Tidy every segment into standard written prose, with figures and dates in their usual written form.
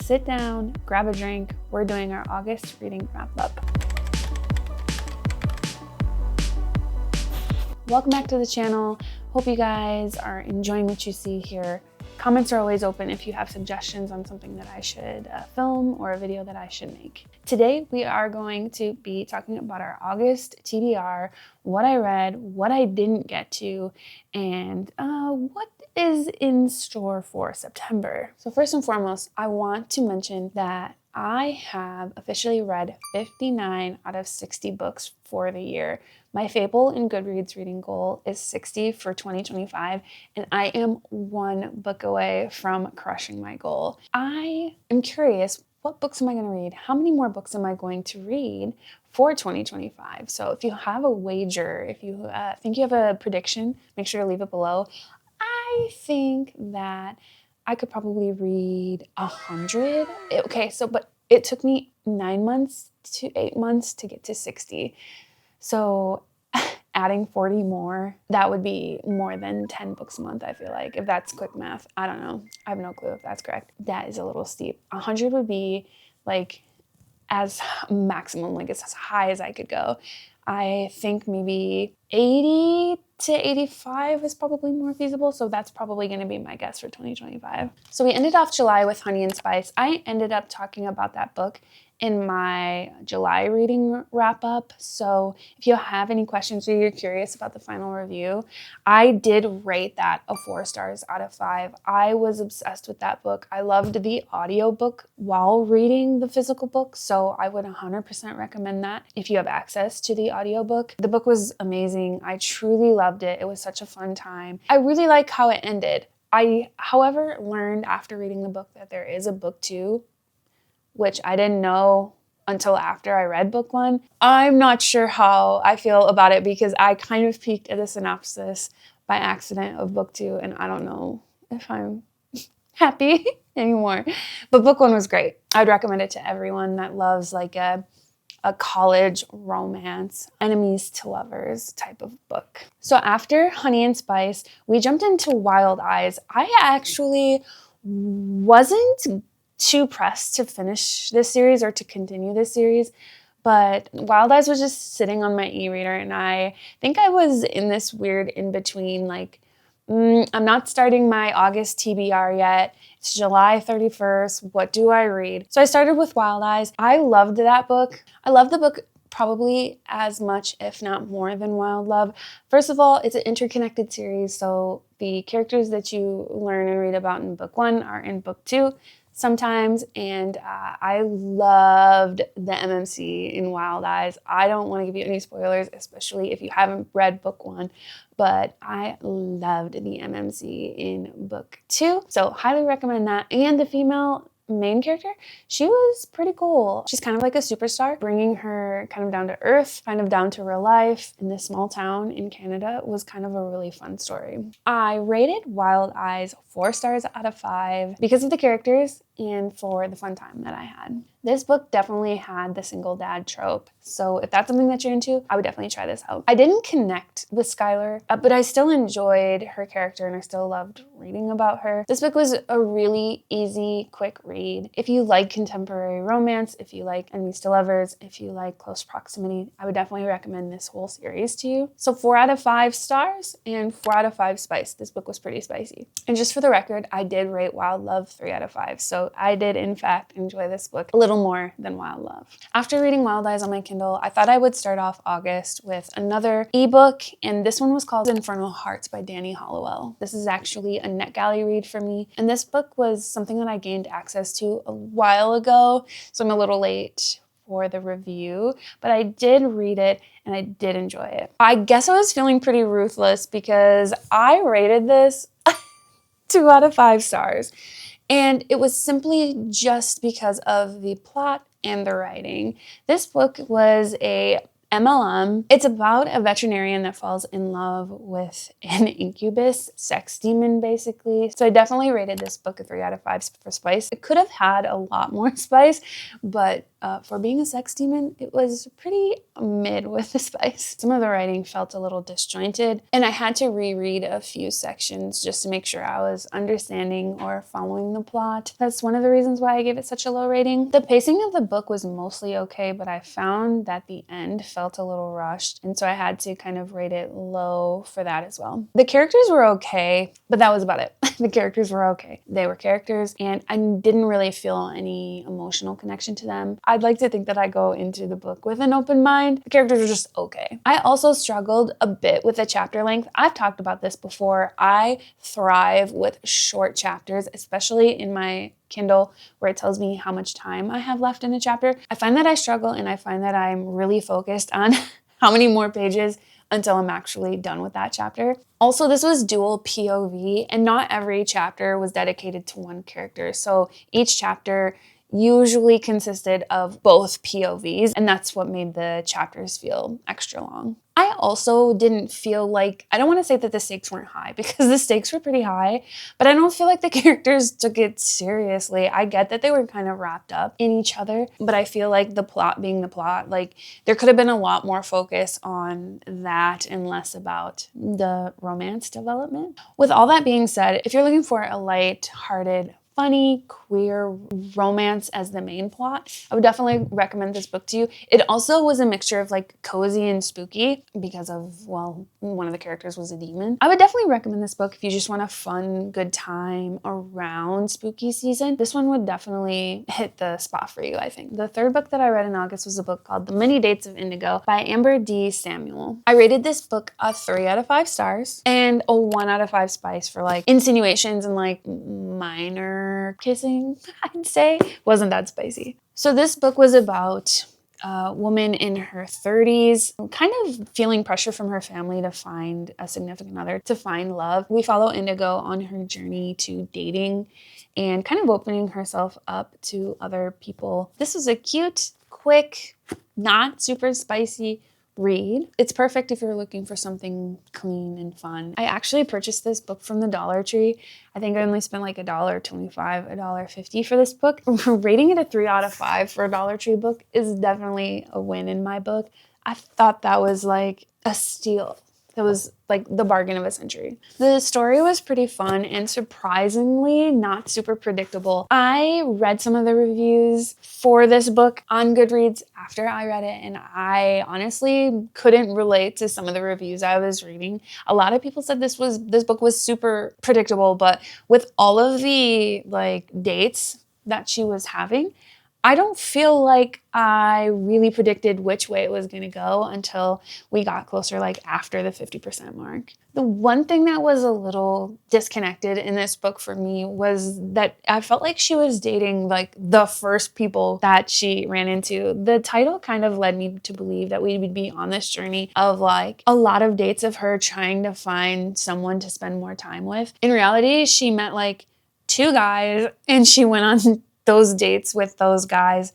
sit down, grab a drink. We're doing our August reading wrap up. Welcome back to the channel. Hope you guys are enjoying what you see here. Comments are always open if you have suggestions on something that I should film or a video that I should make. Today, we are going to be talking about our August TBR, what I read, what I didn't get to, and what is in store for September. So first and foremost, I want to mention that I have officially read 59 out of 60 books for the year. My Fable and Goodreads reading goal is 60 for 2025, and I am one book away from crushing my goal. I am curious, what books am I going to read? How many more books am I going to read for 2025? So if you have a wager, if you think you have a prediction, make sure to leave it below. I think that I could probably read 100. But it took me 9 months to 8 months to get to 60. So adding 40 more, that would be more than 10 books a month, I feel like. If that's quick math, I don't know. I have no clue if that's correct. That is a little steep. 100 would be like as maximum, like as high as I could go. I think maybe 80 to 85 is probably more feasible. So that's probably going to be my guess for 2025. So we ended off July with Honey and Spice. I ended up talking about that book in my July reading wrap up. So if you have any questions or you're curious about the final review, I did rate that a 4 stars out of 5. I was obsessed with that book. I loved the audiobook while reading the physical book. So I would 100% recommend that if you have access to the audiobook. The book was amazing. I truly loved it. It was such a fun time. I really like how it ended. I, however, learned after reading the book that there is a book 2, which I didn't know until after I read book 1. I'm not sure how I feel about it because I kind of peeked at the synopsis by accident of book 2, and I don't know if I'm happy anymore. But book 1 was great. I'd recommend it to everyone that loves like a college romance, enemies to lovers type of book. So after Honey and Spice, we jumped into Wild Eyes. I actually wasn't too pressed to finish this series or to continue this series, but Wild Eyes was just sitting on my e-reader, and I think I was in this weird in-between, like, I'm not starting my August TBR yet. It's July 31st. What do I read? So I started with Wild Eyes. I loved that book. I loved the book probably as much, if not more, than Wild Love. First of all, it's an interconnected series, so the characters that you learn and read about in book 1 are in book 2 sometimes, and I loved the MMC in Wild Eyes. I don't want to give you any spoilers, especially if you haven't read book 1, but I loved the MMC in book 2, so highly recommend that. And the female main character, she was pretty cool. She's kind of like a superstar. Bringing her kind of down to earth, kind of down to real life in this small town in Canada was kind of a really fun story. I rated Wild Eyes 4 stars out of 5 because of the characters and for the fun time that I had. This book definitely had the single dad trope, so if that's something that you're into, I would definitely try this out. I didn't connect with Skylar, but I still enjoyed her character and I still loved reading about her. This book was a really easy, quick read. If you like contemporary romance, if you like enemies to lovers, if you like close proximity, I would definitely recommend this whole series to you. So 4 out of 5 stars and 4 out of 5 spice. This book was pretty spicy. And just for the record, I did rate Wild Love 3 out of 5, so I did in fact enjoy this book a little more than Wild Love. After reading Wild Eyes on my Kindle, I thought I would start off August with another ebook, and this one was called Infernal Hearts by Danny Haliwell. This is actually a NetGalley read for me, and this book was something that I gained access to a while ago, so I'm a little late for the review, but I did read it and I did enjoy it. I guess I was feeling pretty ruthless because I rated this 2 out of 5 stars. And it was simply just because of the plot and the writing. This book was a MLM. It's about a veterinarian that falls in love with an incubus sex demon, basically. So I definitely rated this book a 3 out of 5 for spice. It could have had a lot more spice, but for being a sex demon, it was pretty mid with the spice. Some of the writing felt a little disjointed, and I had to reread a few sections just to make sure I was understanding or following the plot. That's one of the reasons why I gave it such a low rating. The pacing of the book was mostly okay, but I found that the end felt a little rushed, and so I had to kind of rate it low for that as well. The characters were okay, but that was about it. The characters were okay. They were characters, and I didn't really feel any emotional connection to them. I'd like to think that I go into the book with an open mind. The characters were just okay. I also struggled a bit with the chapter length. I've talked about this before. I thrive with short chapters, especially in my Kindle, where it tells me how much time I have left in a chapter. I find that I struggle, and I find that I'm really focused on how many more pages until I'm actually done with that chapter. Also, this was dual POV, and not every chapter was dedicated to one character. So each chapter usually consisted of both POVs, and that's what made the chapters feel extra long. I also didn't feel like, I don't want to say that the stakes weren't high, because the stakes were pretty high, but I don't feel like the characters took it seriously. I get that they were kind of wrapped up in each other, but I feel like the plot being the plot, like there could have been a lot more focus on that and less about the romance development. With all that being said, if you're looking for a light-hearted, funny, queer romance as the main plot, I would definitely recommend this book to you. It also was a mixture of like cozy and spooky because of, well, one of the characters was a demon. I would definitely recommend this book if you just want a fun, good time around spooky season. This one would definitely hit the spot for you, I think. The third book that I read in August was a book called The Many Dates of Indigo by Amber D. Samuel. I rated this book a 3 out of 5 stars and a 1 out of 5 spice for like insinuations and like minor kissing, I'd say. Wasn't that spicy. So this book was about a woman in her 30s, kind of feeling pressure from her family to find a significant other, to find love. We follow Indigo on her journey to dating and kind of opening herself up to other people. This was a cute, quick, not super spicy read. It's perfect if you're looking for something clean and fun. I actually purchased this book from the Dollar Tree. I think I only spent like $1.25, $1.50 for this book. Rating it a 3 out of 5 for a Dollar Tree book is definitely a win in my book. I thought that was like a steal. It was like the bargain of a century. The story was pretty fun and surprisingly not super predictable. I read some of the reviews for this book on Goodreads after I read it, and I honestly couldn't relate to some of the reviews I was reading. A lot of people said this book was super predictable, but with all of the like dates that she was having, I don't feel like I really predicted which way it was going to go until we got closer, like after the 50% mark. The one thing that was a little disconnected in this book for me was that I felt like she was dating like the first people that she ran into. The title kind of led me to believe that we would be on this journey of like a lot of dates of her trying to find someone to spend more time with. In reality, she met like 2 guys and she went on those dates with those guys,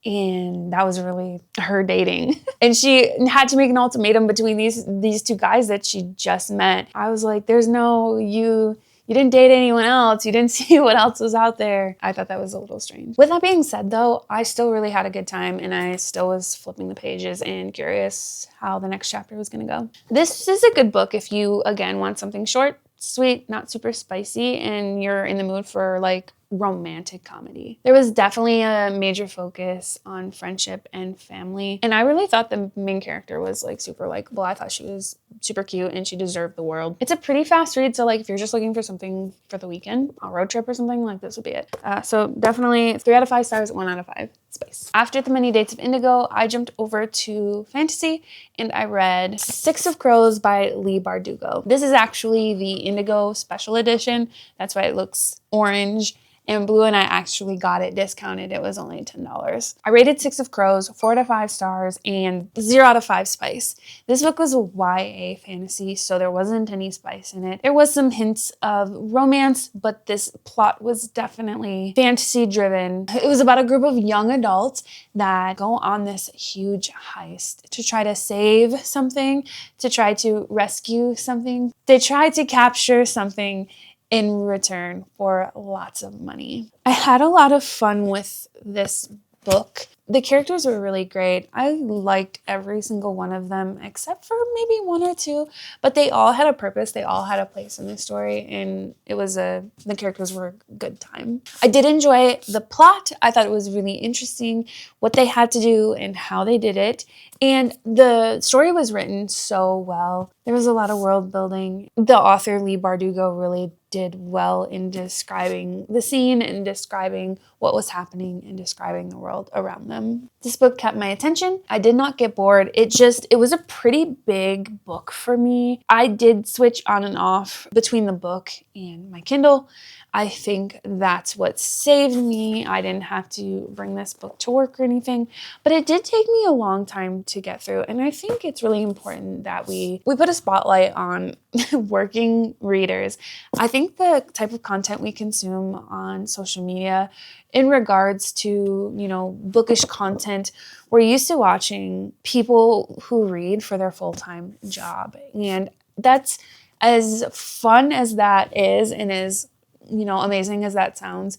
and that was really her dating. And she had to make an ultimatum between these 2 guys that she just met. I was like, there's no, you didn't date anyone else. You didn't see what else was out there. I thought that was a little strange. With that being said though, I still really had a good time and I still was flipping the pages and curious how the next chapter was gonna go. This is a good book if you, again, want something short, sweet, not super spicy, and you're in the mood for like romantic comedy. There was definitely a major focus on friendship and family, and I really thought the main character was like super likable. I thought she was super cute and she deserved the world. It's a pretty fast read, so like if you're just looking for something for the weekend, a road trip or something, like this would be it. So definitely 3 out of 5 stars, 1 out of 5 spice. After The Many Dates of Indigo, I jumped over to fantasy and I read 6 of Crows by Leigh Bardugo. This is actually the Indigo special edition. That's why it looks orange and Blue and I actually got it discounted. It was only $10. I rated Six of Crows 4 out of 5 stars and 0 out of 5 spice. This book was a YA fantasy, so there wasn't any spice in it. There was some hints of romance, but this plot was definitely fantasy driven. It was about a group of young adults that go on this huge heist to try to save something, to try to rescue something. They try to capture something in return for lots of money. I had a lot of fun with this book. The characters were really great. I liked every single one of them except for maybe one or two, but they all had a purpose. They all had a place in the story, and the characters were a good time. I did enjoy the plot. I thought it was really interesting what they had to do and how they did it. And the story was written so well. There was a lot of world building. The author, Leigh Bardugo, really did well in describing the scene and describing what was happening and describing the world around them. This book kept my attention. I did not get bored. It was a pretty big book for me. I did switch on and off between the book and my Kindle. I think that's what saved me. I didn't have to bring this book to work or anything, but it did take me a long time to get through. And I think it's really important that we put a spotlight on working readers. I think the type of content we consume on social media in regards to, bookish content, we're used to watching people who read for their full-time job. And that's as fun as that is and as amazing as that sounds.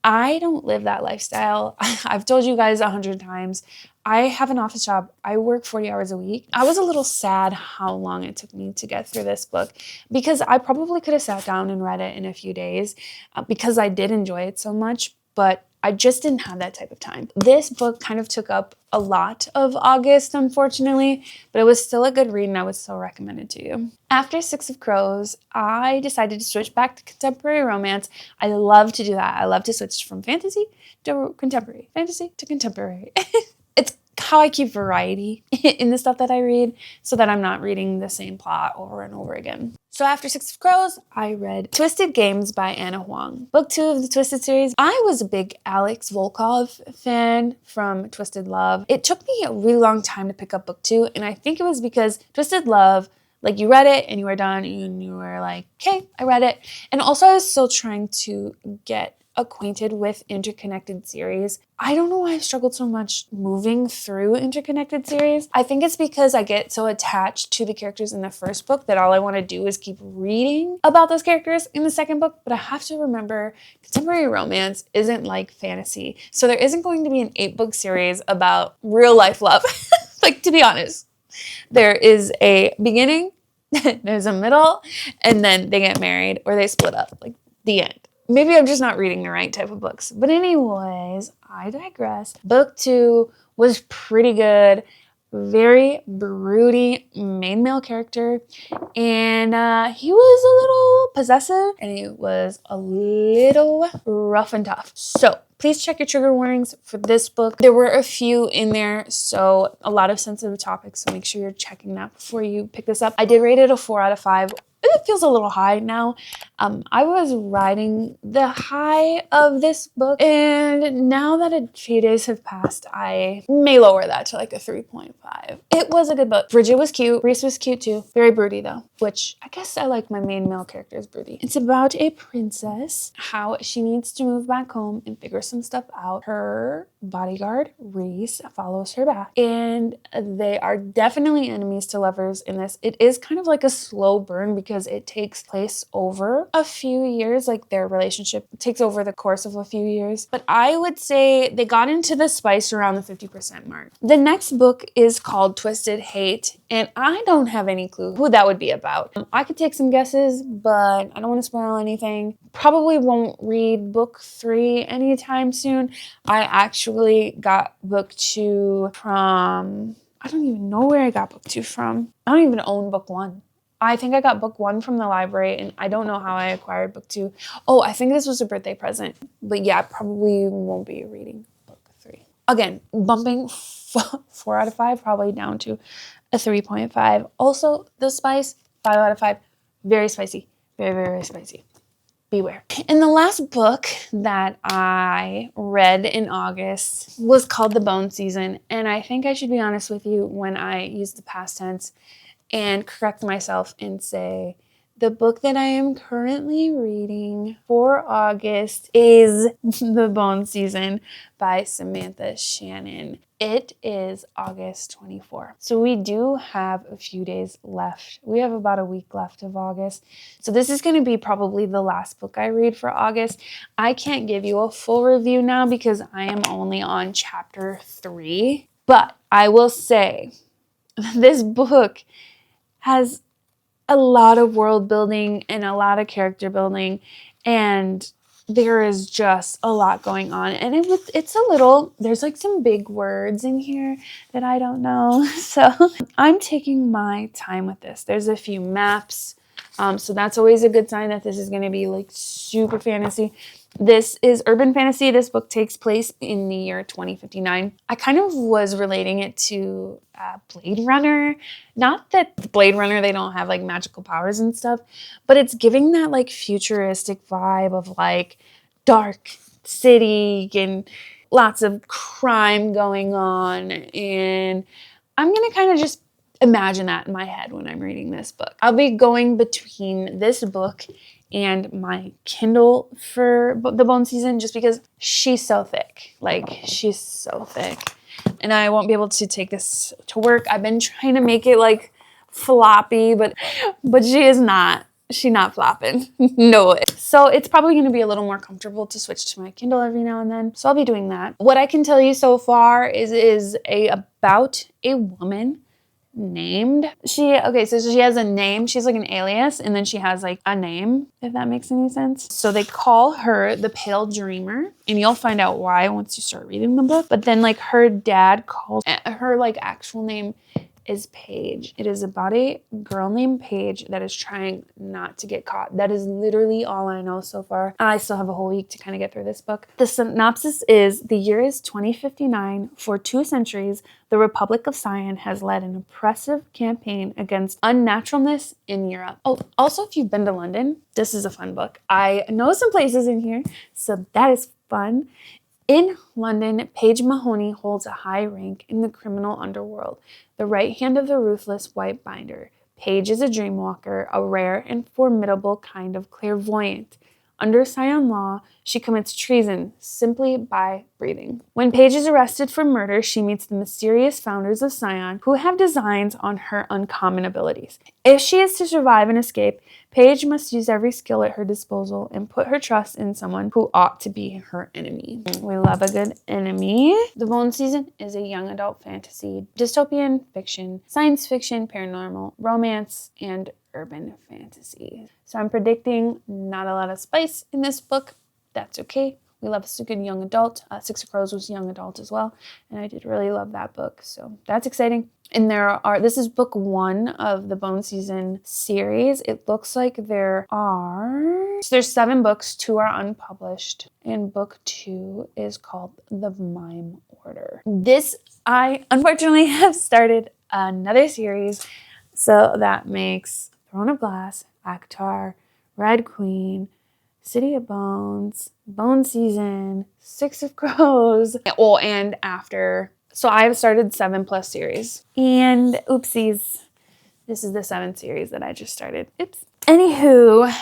I don't live that lifestyle. I've told you guys 100 times. I have an office job. I work 40 hours a week. I was a little sad how long it took me to get through this book because I probably could have sat down and read it in a few days because I did enjoy it so much, but I just didn't have that type of time. This book kind of took up a lot of August, unfortunately, but it was still a good read and I would still recommend it to you. After Six of Crows, I decided to switch back to contemporary romance. I love to do that. I love to switch from fantasy to contemporary, fantasy to contemporary. It's how I keep variety in the stuff that I read so that I'm not reading the same plot over and over again. So after Six of Crows, I read Twisted Games by Anna Huang. Book 2 of the Twisted series. I was a big 𝖊𝖍𝖕𝖕𝖏 fan from Twisted Love. It took me a really long time to pick up book 2, and I think it was because Twisted Love, like you read it and you were done and you were like, okay, I read it. And also I was still trying to get acquainted with interconnected series. I don't know why I've struggled so much moving through interconnected series. I think it's because I get so attached to the characters in the first book that all I want to do is keep reading about those characters in the second book. But I have to remember contemporary romance isn't like fantasy. So there isn't going to be an 8-book series about real life love. Like, to be honest, there is a beginning, there's a middle, and then they get married or they split up, like the end. Maybe I'm just not reading the right type of books. But anyways, I digress. Book 2 was pretty good. Very broody main male character. And he was a little possessive and it was a little rough and tough. So please check your trigger warnings for this book. There were a few in there, so a lot of sensitive topics. So make sure you're checking that before you pick this up. I did rate it a 4 out of 5. It feels a little high now. I was riding the high of this book, and now that a few days have passed, I may lower that to like a 3.5. It was a good book. Bridget was cute. Reese was cute too. Very broody though, which I guess I like my main male characters broody. It's about a princess, how she needs to move back home and figure some stuff out. Her bodyguard, Reese, follows her back, and they are definitely enemies to lovers in this. It is kind of like a slow burn because it takes place over a few years, like their relationship takes over the course of a few years. But I would say they got into the spice around the 50% mark. The next book is called Twisted Hate, and I don't have any clue who that would be about. I could take some guesses, but I don't want to spoil anything. Probably won't read book 3 anytime soon. I actually got book 2 from, I don't even know where I got book 2 from. I don't even own book 1. I think I got book 1 from the library, and I don't know how I acquired book 2. Oh, I think this was a birthday present. But yeah, probably won't be reading book 3. Again, bumping 4 out of 5, probably down to a 3.5. Also, the spice, 5 out of 5. Very spicy. Very, very, very spicy. beware. And the last book that I read in August was called The Bone Season. And I think I should be honest with you when I use the past tense and correct myself and say, the book that I am currently reading for August is The Bone Season by Samantha Shannon. It is August 24th. So we do have a few days left. We have about a week left of August. So this is going to be probably the last book I read for August. I can't give you a full review now because I am only on chapter 3. But I will say this book has a lot of world building and a lot of character building, and there is just a lot going on. And it's a little, there's like some big words in here that I don't know. So I'm taking my time with this. There's a few maps. So that's always a good sign that this is going to be like super fantasy. This is urban fantasy. This book takes place in the year 2059. I kind of was relating it to Blade Runner. Not that Blade Runner, they don't have like magical powers and stuff, but it's giving that like futuristic vibe of like dark city and lots of crime going on. And I'm going to kind of just imagine that in my head when I'm reading this book. I'll be going between this book and my Kindle for The Bone Season just because she's so thick. Like, she's so thick. And I won't be able to take this to work. I've been trying to make it like floppy, but she's not flopping. No way. So it's probably going to be a little more comfortable to switch to my Kindle every now and then. So I'll be doing that. What I can tell you so far is about a woman named, so she has a name, she's like an alias, and then she has like a name, if that makes any sense. So they call her the Pale Dreamer, and you'll find out why once you start reading the book. But then like her dad calls her like actual name is Paige. It is about a girl named Paige that is trying not to get caught. That is literally all I know so far. I still have a whole week to kind of get through this book. The synopsis is, the year is 2059. For 2 centuries, the Republic of Sion has led an oppressive campaign against unnaturalness in Europe. Oh, also, if you've been to London, this is a fun book. I know some places in here, so that is fun. In London, Paige Mahoney holds a high rank in the criminal underworld, the right hand of the ruthless white binder. Paige is a dreamwalker, a rare and formidable kind of clairvoyant. Under Sion law, she commits treason simply by breathing. When Paige is arrested for murder, she meets the mysterious founders of Sion, who have designs on her uncommon abilities. If she is to survive and escape, Paige must use every skill at her disposal and put her trust in someone who ought to be her enemy. We love a good enemy. The Bone Season is a young adult fantasy, dystopian fiction, science fiction, paranormal, romance, and urban fantasy. So I'm predicting not a lot of spice in this book. That's okay. We love a good young adult. Six of Crows was young adult as well, and I did really love that book. So that's exciting. And this is book 1 of the Bone Season series. It looks like there's 7 books, 2 are unpublished, and book 2 is called The Mime Order. I unfortunately have started another series, so that makes Throne of Glass, 𝖬𝖑, Red Queen, City of Bones, Bone Season, Six of Crows, and after. So I've started 7+ series. And oopsies, this is the 7th series that I just started. Oops. Anywho,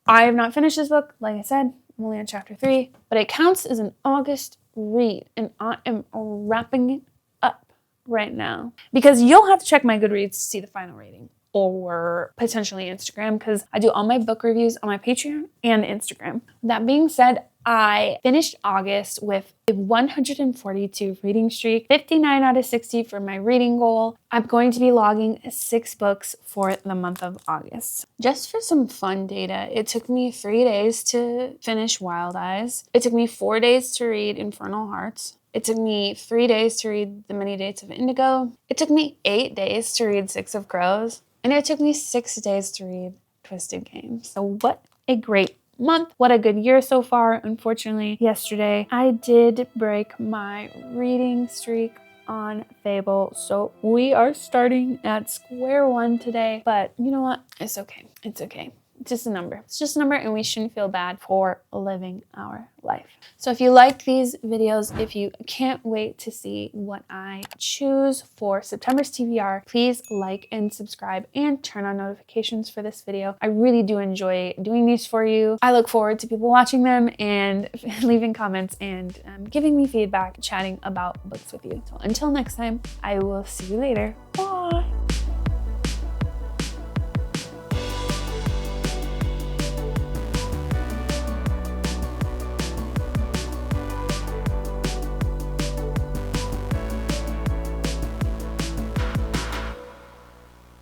I have not finished this book. Like I said, I'm only on chapter 3, but it counts as an August read, and I am wrapping it up right now. Because you'll have to check my Goodreads to see the final rating, or potentially Instagram, because I do all my book reviews on my Patreon and Instagram. That being said, I finished August with a 142 reading streak, 59 out of 60 for my reading goal. I'm going to be logging 6 books for the month of August. Just for some fun data, it took me 3 days to finish Wild Eyes. It took me 4 days to read Infernal Hearts. It took me 3 days to read The Many Dates of Indigo. It took me 8 days to read Six of Crows. And it took me 6 days to read Twisted Games. So what a great month. What a good year so far. Unfortunately, yesterday I did break my reading streak on Fable. So we are starting at square one today. But you know what? It's okay. It's okay. just a number. It's just a number, and we shouldn't feel bad for living our life. So if you like these videos, if you can't wait to see what I choose for September's TBR, please like and subscribe and turn on notifications for this video. I really do enjoy doing these for you. I look forward to people watching them and leaving comments and giving me feedback, chatting about books with you. So until next time, I will see you later. Bye!